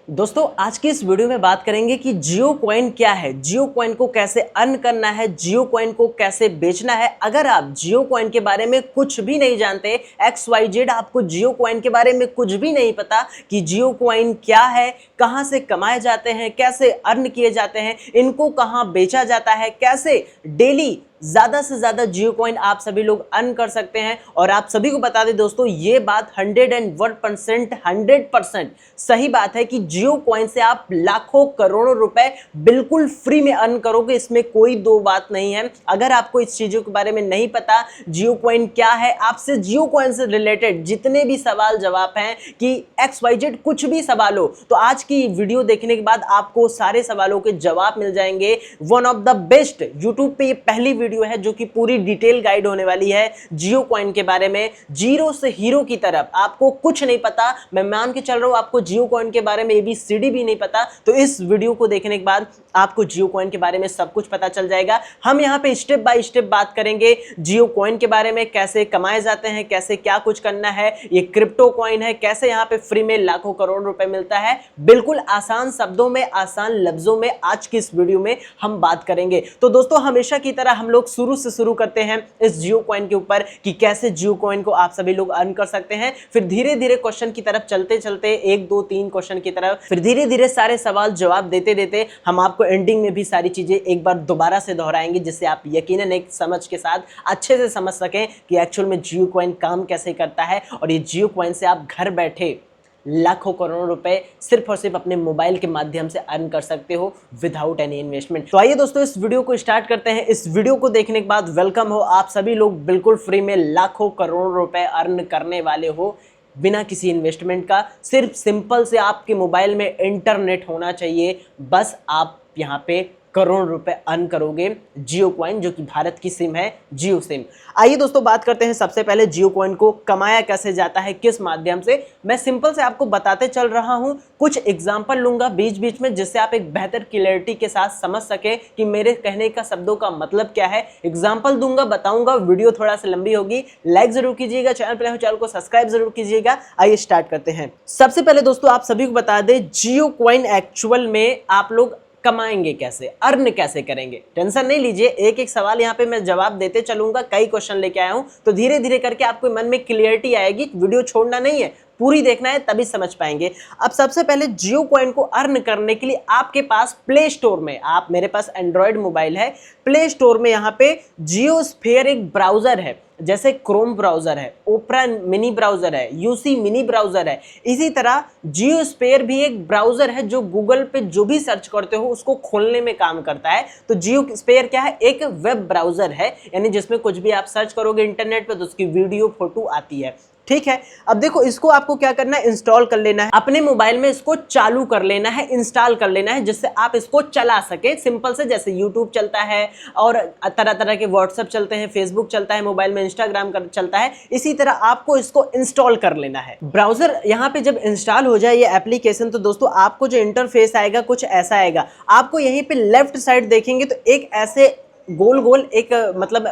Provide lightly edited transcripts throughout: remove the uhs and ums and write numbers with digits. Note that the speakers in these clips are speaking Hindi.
दोस्तों आज की इस वीडियो में बात करेंगे कि जियो कॉइन क्या है, जियो कॉइन को कैसे अर्न करना है, जियो कॉइन को कैसे बेचना है। अगर आप जियो कॉइन के बारे में कुछ भी नहीं जानते, XYZ आपको जियो कॉइन के बारे में कुछ भी नहीं पता कि जियो कॉइन क्या है, कहां से कमाए जाते हैं, कैसे अर्न किए जाते हैं, इनको कहां बेचा जाता है, कैसे डेली ज्यादा से ज्यादा जियो कॉइन आप सभी लोग अर्न कर सकते हैं। और आप सभी को बता दें दोस्तों, ये बात 100% सही बात है कि जियो कॉइन से आप लाखों करोड़ों रुपए बिल्कुल फ्री में अर्न करोगे, इसमें कोई दो बात नहीं है। अगर आपको इस चीजों के बारे में नहीं पता जियो कॉइन क्या है, आपसे जियो कॉइन से रिलेटेड जितने भी सवाल जवाब हैं कि XYZ कुछ भी सवाल हो, तो आज की वीडियो देखने के बाद आपको सारे सवालों के जवाब मिल जाएंगे। One of the best YouTube पे ये पहली वीडियो है जो कि पूरी डिटेल गाइड होने वाली है जियो कॉइन के बारे में, जीरो से हीरो की तरफ। आपको कुछ नहीं पता, मैं मान के चल रहा हूं आपको जियो कॉइन के बारे में ABCD भी नहीं पता, तो इस वीडियो को देखने के बाद आपको जियो कॉइन के बारे में सब कुछ पता चल जाएगा। हम यहां पे स्टेप बाय स्टेप बात करेंगे जियो कॉइन के बारे में, कैसे कमाए जाते हैं, कैसे क्या कुछ करना है, ये क्रिप्टो कॉइन है, कैसे यहां पे फ्री में लाखों करोड़ रुपए मिलता है। बिल्कुल आसान शब्दों में, आसान लफ्जों में आज की इस वीडियो में हम बात करेंगे। तो दोस्तों हमेशा की तरह हम लोग शुरू से शुरू करते हैं इस जियो कॉइन के ऊपर कि कैसे जियो कॉइन को आप सभी लोग अर्न कर सकते हैं। फिर धीरे धीरे क्वेश्चन की तरफ चलते चलते 1 2 3 क्वेश्चन की तरफ, फिर धीरे धीरे सारे सवाल जवाब देते देते हम आपको एंडिंग में भी सारी चीजें एक बार दोबारा से दोहराएंगे, जिससे आप यकीनन एक समझ के साथ अच्छे से समझ सकें कि एक्चुअल में जियो कॉइन काम कैसे करता है। और ये जियो कॉइन से आप घर बैठे लाखों करोड़ों रुपए सिर्फ और सिर्फ अपने मोबाइल के माध्यम से अर्न कर सकते हो विदाउट एनी इन्वेस्टमेंट। तो आइए दोस्तों इस वीडियो को स्टार्ट करते हैं। इस वीडियो को देखने के बाद वेलकम हो, आप सभी लोग बिल्कुल फ्री में लाखों करोड़ों रुपए अर्न करने वाले हो बिना किसी इन्वेस्टमेंट का। सिर्फ सिंपल से आपके मोबाइल में इंटरनेट होना चाहिए, बस आप यहाँ पे करोड़ रुपए अर्न करोगे जियो कॉइन, जो कि भारत की सिम है, जियो सिम। आइए दोस्तों बात करते हैं सबसे पहले जियो कॉइन को कमाया कैसे जाता है, किस माध्यम से। मैं सिंपल से आपको बताते चल रहा हूं, कुछ एग्जांपल लूंगा बीच बीच में, जिससे आप एक बेहतर क्लैरिटी के साथ समझ सके कि मेरे कहने का शब्दों का मतलब क्या है। एग्जाम्पल दूंगा, बताऊंगा, वीडियो थोड़ा सा लंबी होगी। लाइक जरूर कीजिएगा, चैनल पर चैनल को सब्सक्राइब जरूर कीजिएगा। आइए स्टार्ट करते हैं। सबसे पहले दोस्तों आप सभी को बता दें जियो कॉइन एक्चुअल में आप लोग कमाएंगे कैसे, अर्न कैसे करेंगे। टेंशन नहीं लीजिए, एक एक सवाल यहाँ पे मैं जवाब देते चलूंगा, कई क्वेश्चन लेके आया हूं, तो धीरे धीरे करके आपको मन में क्लियरिटी आएगी। वीडियो छोड़ना नहीं है, पूरी देखना है, तभी समझ पाएंगे। अब सबसे पहले जियो कॉइन को अर्न करने के लिए आपके पास प्ले स्टोर में, आप मेरे पास एंड्रॉयड मोबाइल है, प्ले स्टोर में यहाँ पे जियो स्फीयर एक ब्राउजर है, जैसे क्रोम ब्राउजर है, ओपरा मिनी ब्राउजर है, यूसी मिनी ब्राउजर है। इसी तरह जियो स्फीयर भी एक ब्राउजर है जो गूगल पे जो भी सर्च करते हो उसको खोलने में काम करता है। तो जियो स्फीयर क्या है, एक वेब ब्राउजर है, यानी जिसमें कुछ भी आप सर्च करोगे इंटरनेट पे तो उसकी वीडियो फोटो आती है। ठीक है, अब देखो इसको आपको क्या करना है, इंस्टॉल कर लेना है अपने मोबाइल में, इसको चालू कर लेना है, इंस्टॉल कर लेना है, जिससे आप इसको चला सके सिंपल से। जैसे यूट्यूब चलता है और तरह तरह के व्हाट्सएप चलते हैं, फेसबुक चलता है मोबाइल में, इंस्टाग्राम चलता है, इसी तरह आपको इसको इंस्टॉल कर लेना है। ब्राउजर यहाँ पे जब इंस्टॉल हो जाए ये एप्लीकेशन, तो दोस्तों आपको जो इंटरफेस आएगा कुछ ऐसा आएगा। आपको यहीं पे लेफ्ट साइड देखेंगे तो एक ऐसे गोल गोल एक मतलब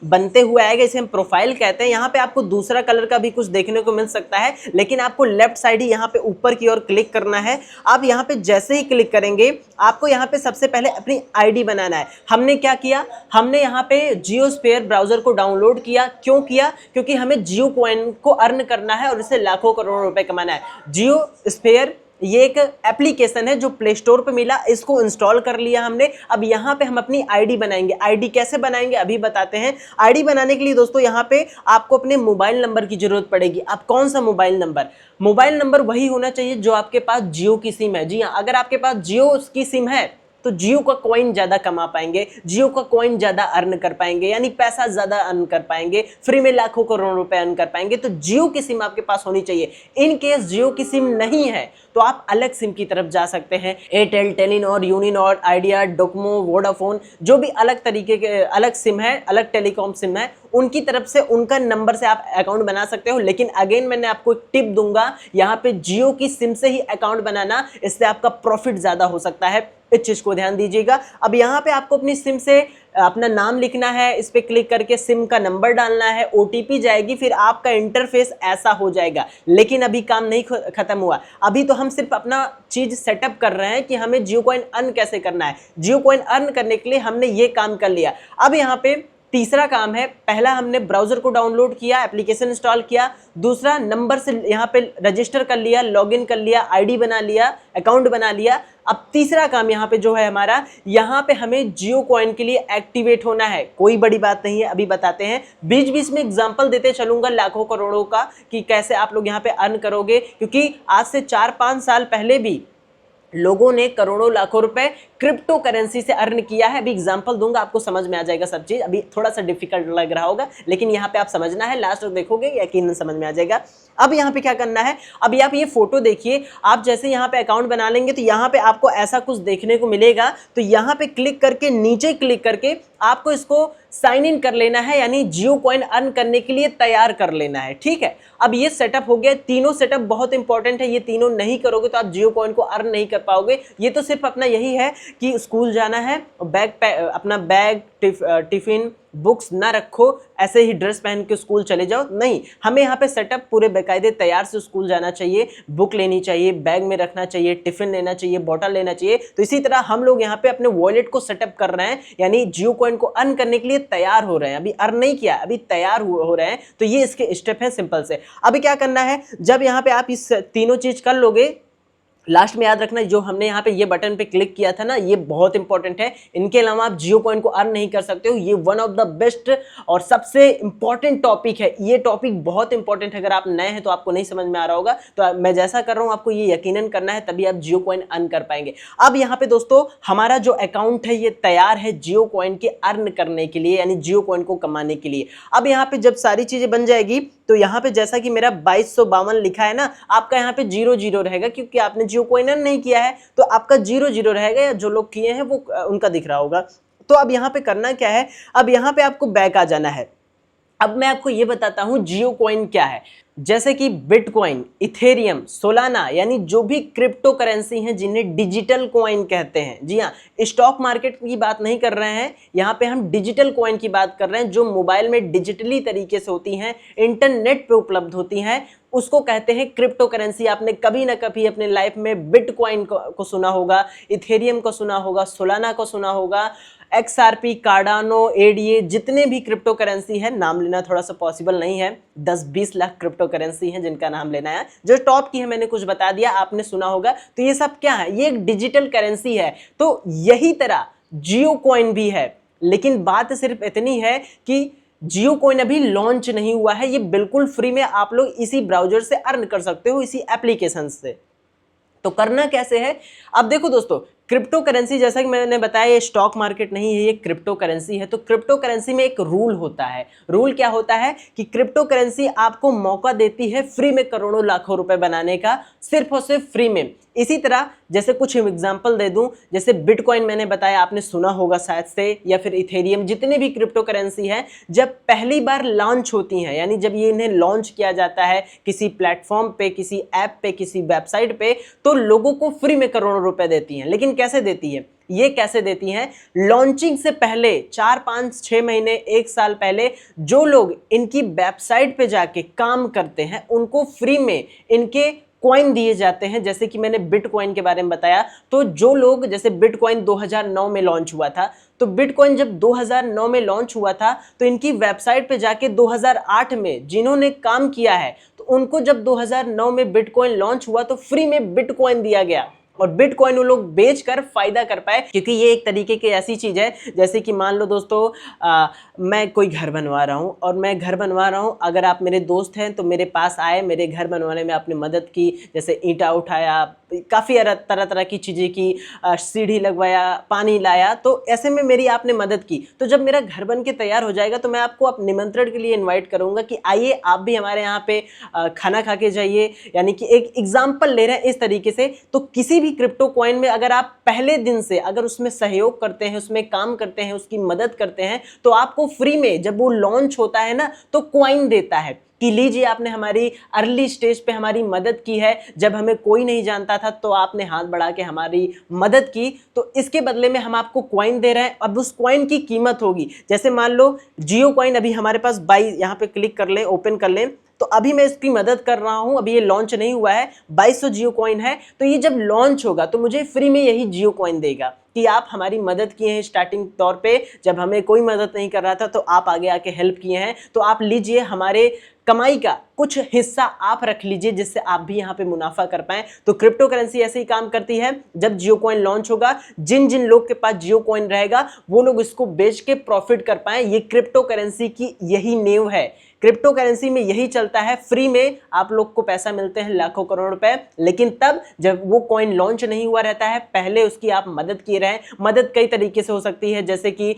बनते हुए आएगा, इसे हम प्रोफाइल कहते हैं। यहाँ पे आपको दूसरा कलर का भी कुछ देखने को मिल सकता है, लेकिन आपको लेफ्ट साइड ही यहाँ पे ऊपर की ओर क्लिक करना है। आप यहाँ पे जैसे ही क्लिक करेंगे आपको यहाँ पे सबसे पहले अपनी आईडी बनाना है। हमने क्या किया, हमने यहाँ पे जियो स्फीयर ब्राउजर को डाउनलोड किया। क्यों किया, क्योंकि हमें जियो कॉइन को अर्न करना है और इससे लाखों करोड़ों रुपए कमाना है। जियो स्फीयर ये एक एप्लीकेशन है जो प्ले स्टोर पे मिला, इसको इंस्टॉल कर लिया हमने। अब यहाँ पे हम अपनी आईडी बनाएंगे। आईडी कैसे बनाएंगे अभी बताते हैं। आईडी बनाने के लिए दोस्तों यहाँ पे आपको अपने मोबाइल नंबर की जरूरत पड़ेगी। अब कौन सा मोबाइल नंबर, मोबाइल नंबर वही होना चाहिए जो आपके पास जियो की सिम है। जी हाँ, अगर आपके पास जियो की सिम है तो जियो का कॉइन ज्यादा कमा पाएंगे, जियो का कॉइन ज्यादा अर्न कर पाएंगे, यानी पैसा ज्यादा अर्न कर पाएंगे, फ्री में लाखों करोड़ों रुपए अर्न कर पाएंगे। तो जियो की सिम आपके पास होनी चाहिए। इन केस जियो की सिम नहीं है तो आप अलग सिम की तरफ जा सकते हैं। Airtel, Telenor, Uninor, idea, Docomo, Vodafone, जो भी अलग तरीके के अलग सिम है, अलग टेलीकॉम सिम है, उनकी तरफ से उनका नंबर से आप अकाउंट बना सकते हो। लेकिन अगेन मैंने आपको एक टिप दूंगा, यहाँ पे जियो की सिम से ही अकाउंट बनाना, इससे आपका प्रॉफिट ज्यादा हो सकता है। इस चीज को ध्यान दीजिएगा। अब यहाँ पे आपको अपनी सिम से अपना नाम लिखना है, इस पे क्लिक करके सिम का नंबर डालना है, ओटीपी जाएगी, फिर आपका इंटरफेस ऐसा हो जाएगा। लेकिन अभी काम नहीं खत्म हुआ, अभी तो हम सिर्फ अपना चीज सेटअप कर रहे हैं कि हमें जियो कॉइन अर्न कैसे करना है। जियो कॉइन अर्न करने के लिए हमने ये काम कर लिया। अब यहाँ पे तीसरा काम है, पहला हमने ब्राउजर को डाउनलोड किया, एप्लीकेशन इंस्टॉल किया, दूसरा नंबर से यहाँ पे रजिस्टर कर लिया, लॉगिन कर लिया, आईडी बना लिया, अकाउंट बना लिया। अब तीसरा काम यहाँ पे जो है हमारा, यहाँ पे हमें जियो कॉइन के लिए एक्टिवेट होना है। कोई बड़ी बात नहीं है, अभी बताते हैं। बीच बीच में एग्जांपल देते चलूंगा लाखों करोड़ों का कि कैसे आप लोग यहाँ पे अर्न करोगे, क्योंकि आज से 4-5 साल पहले भी लोगों ने करोड़ों लाखों रुपए क्रिप्टो करेंसी से अर्न किया है। अभी एग्जांपल दूंगा, आपको समझ में आ जाएगा सब चीज। अभी थोड़ा सा डिफिकल्ट लग रहा होगा, लेकिन यहाँ पे आप समझना है, लास्ट तक देखोगे यकीनन समझ में आ जाएगा। अब यहाँ पे क्या करना है, अभी आप ये फोटो देखिए, आप जैसे यहाँ पे अकाउंट बना लेंगे तो यहाँ पे आपको ऐसा कुछ देखने को मिलेगा। तो यहाँ पे क्लिक करके, नीचे क्लिक करके आपको इसको साइन इन कर लेना है, यानी जियो कॉइन अर्न करने के लिए तैयार कर लेना है। ठीक है, अब ये सेटअप हो गया। तीनों सेटअप बहुत इंपॉर्टेंट है, ये तीनों नहीं करोगे तो आप जियो कॉइन को अर्न नहीं कर पाओगे। ये तो सिर्फ अपना यही है कि स्कूल जाना है, अपना बैग, टिफिन, बुक्स ना रखो, ऐसे ही ड्रेस पहन के स्कूल चले जाओ, नहीं। हमें यहाँ पे सेटअप पूरे बेकायदे तैयार से स्कूल जाना चाहिए, बुक लेनी चाहिए, बैग में रखना चाहिए, टिफिन लेना चाहिए, बॉटल लेना चाहिए। तो इसी तरह हम लोग यहाँ पे अपने वॉलेट को सेटअप कर रहे हैं, यानी जियो कॉइन को अर्न करने के लिए तैयार हो रहे हैं। अभी अर्न नहीं किया, अभी तैयार हो रहे हैं। तो ये इसके स्टेप हैं सिंपल से। अभी क्या करना है, जब यहाँ पे आप इस तीनों चीज कर लोगे, लास्ट में याद रखना, जो हमने यहाँ पे ये बटन पे क्लिक किया था ना, ये बहुत इंपॉर्टेंट है। इनके अलावा आप जियो कॉइन को अर्न नहीं कर सकते हो। ये वन ऑफ द बेस्ट और सबसे इंपॉर्टेंट टॉपिक है। ये टॉपिक बहुत इंपॉर्टेंट है, अगर आप नए हैं तो आपको नहीं समझ में आ रहा होगा, तो मैं जैसा कर रहा हूँ आपको ये यकीनन करना है, तभी आप जियो कॉइन अर्न कर पाएंगे। अब यहाँ पे दोस्तों हमारा जो अकाउंट है ये तैयार है जियो कॉइन के अर्न करने के लिए, यानी जियो कॉइन को कमाने के लिए। अब यहाँ पे जब सारी चीजें बन जाएगी तो यहाँ पे जैसा कि मेरा 2252 लिखा है ना, आपका यहाँ पे 00 रहेगा, क्योंकि आपने जियो कॉइन अर्न नहीं किया है तो आपका 00 रहेगा, या जो लोग किए हैं वो उनका दिख रहा होगा। तो अब यहाँ पे करना क्या है, अब यहाँ पे आपको बैक आ जाना है। अब मैं आपको ये बताता हूं जियो कॉइन क्या है। जैसे कि बिटकॉइन, इथेरियम, सोलाना, यानी जो भी क्रिप्टो करेंसी हैं जिन्हें डिजिटल कॉइन कहते हैं। जी हाँ, स्टॉक मार्केट की बात नहीं कर रहे हैं, यहाँ पे हम डिजिटल कॉइन की बात कर रहे हैं, जो मोबाइल में डिजिटली तरीके से होती हैं, इंटरनेट पे उपलब्ध होती हैं, उसको कहते हैं क्रिप्टो करेंसी। आपने कभी ना कभी अपने लाइफ में बिटकॉइन को सुना होगा, इथेरियम को सुना होगा, सोलाना को सुना होगा, XRP, कार्डानो, ADA, जितने भी क्रिप्टो करेंसी है, नाम लेना थोड़ा सा पॉसिबल नहीं है, 10-20 लाख क्रिप्टो करेंसी है जिनका नाम लेना है। जो टॉप की है मैंने कुछ बता दिया, आपने सुना होगा। तो ये सब क्या है, ये एक डिजिटल करेंसी है। तो यही तरह जियो कॉइन भी है, लेकिन बात सिर्फ इतनी है कि जियो कॉइन अभी लॉन्च नहीं हुआ है। ये बिल्कुल फ्री में आप लोग इसी ब्राउजर से अर्न कर सकते हो, इसी एप्लीकेशन से। तो करना कैसे है, अब देखो दोस्तों, क्रिप्टो करेंसी जैसा कि मैंने बताया ये स्टॉक मार्केट नहीं है, ये क्रिप्टो करेंसी है। तो क्रिप्टो करेंसी में एक रूल होता है। रूल क्या होता है कि क्रिप्टो करेंसी आपको मौका देती है फ्री में करोड़ों लाखों रुपए बनाने का, सिर्फ और सिर्फ फ्री में। इसी तरह जैसे कुछ एग्जांपल दे दूं, जैसे बिटकॉइन मैंने बताया, आपने सुना होगा शायद से, या फिर इथेरियम, जितने भी क्रिप्टो करेंसी हैं, जब पहली बार लॉन्च होती हैं, यानी जब ये इन्हें लॉन्च किया जाता है किसी प्लेटफॉर्म पे, किसी ऐप पे, किसी वेबसाइट पे, तो लोगों को फ्री में करोड़ों रुपए देती हैं। लेकिन कैसे देती है, ये कैसे देती हैं, लॉन्चिंग से पहले 4-5-6 महीने, 1 साल पहले जो लोग इनकी वेबसाइट पे जाके काम करते हैं उनको फ्री में इनके कॉइन दिए जाते हैं। जैसे कि मैंने बिटकॉइन के बारे में बताया, तो जो लोग, जैसे बिटकॉइन 2009 में लॉन्च हुआ था, तो बिटकॉइन जब 2009 में लॉन्च हुआ था तो इनकी वेबसाइट पे जाके 2008 में जिन्होंने काम किया है, तो उनको जब 2009 में बिटकॉइन लॉन्च हुआ तो फ्री में बिटकॉइन दिया गया, और बिटकॉइन वो लोग बेचकर फायदा कर पाए। क्योंकि ये एक तरीके की ऐसी चीज है, जैसे कि मान लो दोस्तों, मैं कोई घर बनवा रहा हूँ, और मैं घर बनवा रहा हूँ, अगर आप मेरे दोस्त हैं तो मेरे पास आए, मेरे घर बनवाने में आपने मदद की, जैसे ईंटा उठाया, काफ़ी तरह तरह की चीज़ें की, सीढ़ी लगवाया, पानी लाया, तो ऐसे में मेरी आपने मदद की। तो जब मेरा घर बन के तैयार हो जाएगा तो मैं आपको आप निमंत्रण के लिए इन्वाइट करूंगा कि आइए आप भी हमारे यहाँ पे खाना खा के जाइए। यानी कि एक एग्जाम्पल ले रहे हैं इस तरीके से। तो किसी भी क्रिप्टो कॉइन में अगर आप पहले दिन से अगर उसमें सहयोग करते हैं, उसमें काम करते हैं, उसकी मदद करते हैं, तो आपको फ्री में, जब वो लॉन्च होता है ना, तो कॉइन देता है। कि लीजिए आपने हमारी अर्ली स्टेज पे हमारी मदद की है, जब हमें कोई नहीं जानता था तो आपने हाथ बढ़ा के हमारी मदद की, तो इसके बदले में हम आपको कॉइन दे रहे हैं। अब उस कॉइन की कीमत होगी, जैसे मान लो जियो कॉइन अभी हमारे पास 22, यहाँ पे क्लिक कर लें, ओपन कर लें, तो अभी मैं इसकी मदद कर रहा हूं, अभी ये लॉन्च नहीं हुआ है, 2200 जियो कॉइन है। तो ये जब लॉन्च होगा तो मुझे फ्री में यही जियो कॉइन देगा कि आप हमारी मदद किए हैं स्टार्टिंग तौर पे, जब हमें कोई मदद नहीं कर रहा था तो आप आगे आके हेल्प किए हैं, तो आप लीजिए हमारे कमाई का कुछ हिस्सा आप रख लीजिए, जिससे आप भी यहाँ पे मुनाफा कर पाएं। तो क्रिप्टो करेंसी ऐसे ही काम करती है, जब जियो कॉइन लॉन्च होगा, जिन जिन लोग के पास जियो कॉइन रहेगा वो लोग इसको बेच के प्रॉफिट कर पाएं। ये क्रिप्टो करेंसी की यही नींव है, क्रिप्टो करेंसी में यही चलता है। फ्री में आप लोग को पैसा मिलते हैं लाखों करोड़ रुपए, लेकिन तब जब वो कॉइन लॉन्च नहीं हुआ रहता है, पहले उसकी आप मदद किए रहे। मदद कई तरीके से हो सकती है, जैसे कि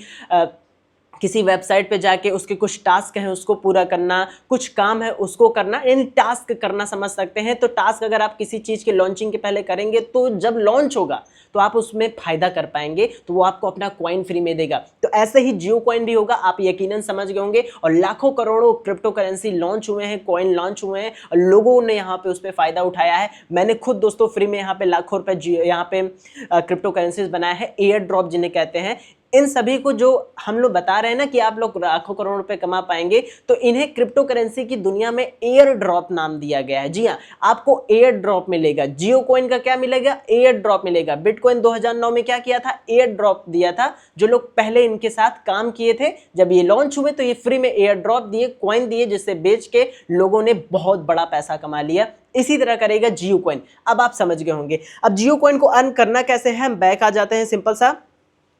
किसी वेबसाइट पे जाके उसके कुछ टास्क हैं उसको पूरा करना, कुछ काम है उसको करना, यानी टास्क करना समझ सकते हैं। तो टास्क अगर आप किसी चीज़ के लॉन्चिंग के पहले करेंगे तो जब लॉन्च होगा तो आप उसमें फायदा कर पाएंगे, तो वो आपको अपना कॉइन फ्री में देगा। तो ऐसे ही जियो कॉइन भी होगा, आप यकीनन समझ गए होंगे। और लाखों करोड़ों क्रिप्टो करेंसी लॉन्च हुए हैं, कॉइन लॉन्च हुए हैं और लोगों ने यहाँ पे उस पर फायदा उठाया है। मैंने खुद दोस्तों फ्री में यहाँ पे लाखों रुपए यहाँ पे क्रिप्टो करेंसीज बनाया है, एयर ड्रॉप जिन्हें कहते हैं। इन सभी को जो हम लोग बता रहे हैं ना कि आप लोग लाखों करोड़ रुपए कमा पाएंगे, तो इन्हें क्रिप्टो करेंसी की दुनिया में एयर ड्रॉप नाम दिया गया है। जी हाँ, आपको एयर ड्रॉप मिलेगा। जियो कॉइन का क्या मिलेगा? एयर ड्रॉप मिलेगा। बिटकॉइन 2009 में क्या किया था? एयर ड्रॉप दिया था। जो लोग पहले इनके साथ काम किए थे, जब ये लॉन्च हुए तो ये फ्री में एयर ड्रॉप दिए, कॉइन दिए, जिससे बेच के लोगों ने बहुत बड़ा पैसा कमा लिया। इसी तरह करेगा जियो कॉइन। अब आप समझ गए होंगे। अब जियो कॉइन को अर्न करना कैसे है, हम बैक आ जाते हैं। सिंपल सा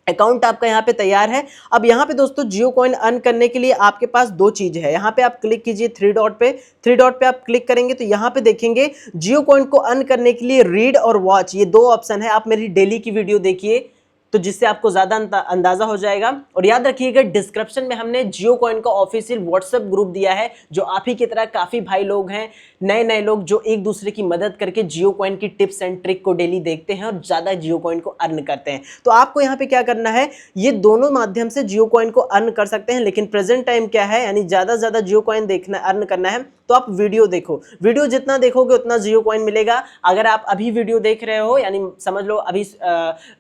अकाउंट आपका यहाँ पे तैयार है। अब यहाँ पे दोस्तों जियो कॉइन अर्न करने के लिए आपके पास दो चीज है। यहाँ पे आप क्लिक कीजिए थ्री डॉट पे आप क्लिक करेंगे तो यहाँ पे देखेंगे जियो कॉइन को अर्न करने के लिए रीड और वॉच, ये दो ऑप्शन है। आप मेरी डेली की वीडियो देखिए तो जिससे आपको ज्यादा अंदाजा हो जाएगा। और याद रखिएगा डिस्क्रिप्शन में हमने जियो कॉइन का ऑफिशियल व्हाट्सएप ग्रुप दिया है, जो आप ही की तरह काफी भाई लोग हैं, नए लोग जो एक दूसरे की मदद करके जियो कॉइन की टिप्स एंड ट्रिक को डेली देखते हैं और ज्यादा जियो कॉइन को अर्न करते हैं। तो आपको यहाँ पे क्या करना है, ये दोनों माध्यम से जियो कॉइन को अर्न कर सकते हैं। लेकिन प्रेजेंट टाइम क्या है, यानी ज्यादा जियो कॉइन देखना अर्न करना है तो आप वीडियो देखो। वीडियो जितना देखोगे उतना जियो कॉइन मिलेगा। अगर आप अभी वीडियो देख रहे हो, यानी समझ लो अभी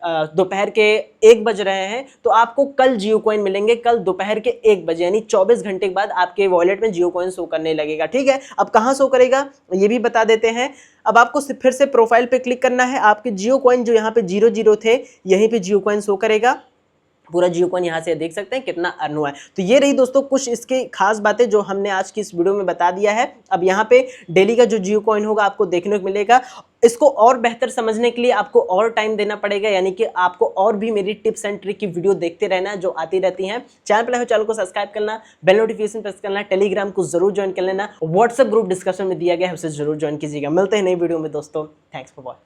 दोपहर के 1 बज रहे हैं, तो आपको कल जियो कॉइन मिलेंगे, कल दोपहर के 1 बजे, यानी 24 घंटे के बाद आपके वॉलेट में जियो कॉइन शो करने लगेगा। ठीक है, अब कहाँ शो करेगा ये भी बता देते हैं। अब आपको फिर से प्रोफाइल पे क्लिक करना है। आपके जियो कॉइन जो यहाँ पे 00 थे, यहीं पे जियो कॉइन शो करेगा। पूरा जियो कॉइन यहाँ से देख सकते हैं कितना अर्न हुआ है। तो ये रही दोस्तों कुछ इसकी खास बातें जो हमने आज की इस वीडियो में बता दिया है। अब यहाँ पे डेली का जो जियो कॉइन होगा आपको देखने को मिलेगा। इसको और बेहतर समझने के लिए आपको और टाइम देना पड़ेगा, यानी कि आपको और भी मेरी टिप्स एंड ट्रिक की वीडियो देखते रहना जो आती रहती हैं। चैनल पर चैनल को सब्सक्राइब करना, बेल नोटिफिकेशन प्रेस करना, टेलीग्राम को जरूर ज्वाइन कर लेना, व्हाट्सएप ग्रुप डिस्कशन में दिया गया है उसे जरूर ज्वाइन कीजिएगा। मिलते हैं नई वीडियो में दोस्तों। Thanks for watching.